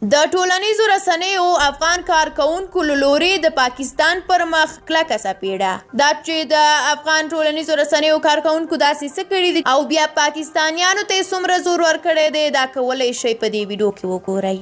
د ټولنیزو رسنیو افغان کارکونکو له لوري د پاکستان پر مخ کلکه سپيړه دا چې د افغان ټولنیزو رسنیو کارکونکو داسې څه کړي دي او بیا پاکستانیانو ته څومره زور ورکړی دی دا کولی شئ په دې ویډیو کې وګورئ.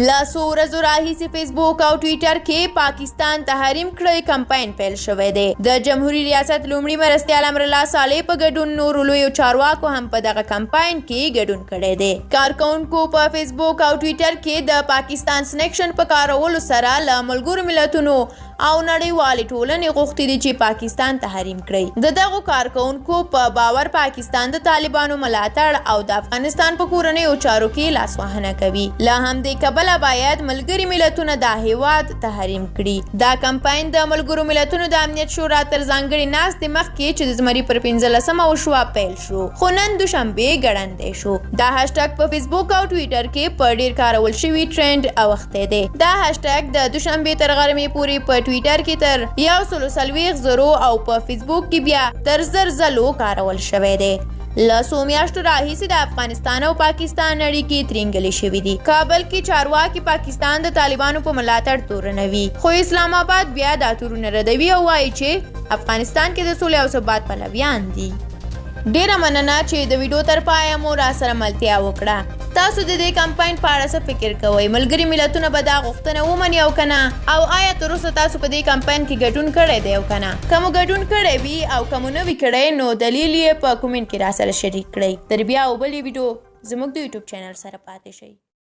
له څو ورځو راهیسې فیسبوک او ټویټر کې پاکستان تحریم کړی کمپاین پیل شوی دی. د جمهوریت ریاست لومړي مرستیال امرالله صالح په ګډون نورو لویو چارواکو هم په دغه کمپاین کې ګډون کړی دی. کارکونکو په فیسبوک او ټویټر کې د پاکستان سنکشن په کارولو سره له ملګرو ملتونو او نړیوالې ټولنې غوښتي دي چې پاکستان تحریم کړي. د دغو کارکونکو په باور پاکستان د طالبانو ملاتړ او د افغانستان په کورنیو چارو کې لاسوهنه کوي. له همدې کبله باید ملګري ملتونه دا هیواد تحریم کړي. دا کمپاین د ملګرو ملتونو د امنیت شورا تر ځانګړي ناستې مخکې چې د زمري پر 15مه وشوه پیل شو، خو نن دوشنبې ګړندی شو. دا هاشټګ په فیسبوک او ټویټر کې په ډیر کارول شوي ټرند اوښتی دی. دا هاشټګ د دوشنبې تر غرمې پورې په ټویټر کې تر 140,000 او په فیسبوک کې بیا تر 1000 کارول شوی دی. له څو میاشتو راهیسې د افغانستان او پاکستان اړیکې ترینګلې شوي دي. کابل کې چارواکي پاکستان د طالبانو په ملاتړ تورنوي، خو اسلام آباد بیا دا تورونه ردوي او وایي چې افغانستان کې د سولې او ثبات پلویان دي. ډیره مننه چې د ویډیو تر پایه مو را سره ملتیا وکړه. تاسو د دې کمپاین په اړه څه فکر کوئ؟ ملګري ملتونه به دا غوښتنه ومني او که نه؟ او آیا تر اوسه تاسو په دې کمپاین کې ګډون کړی دی او که نه؟ که مو ګډون کړی وي او که مو نه وي کړی نو دلیل یې په کومنټ کې را سره شریک کړئ. تر بیا او بلې ویډیو زموږ د یوټیوب چینل سره پاتې شئ.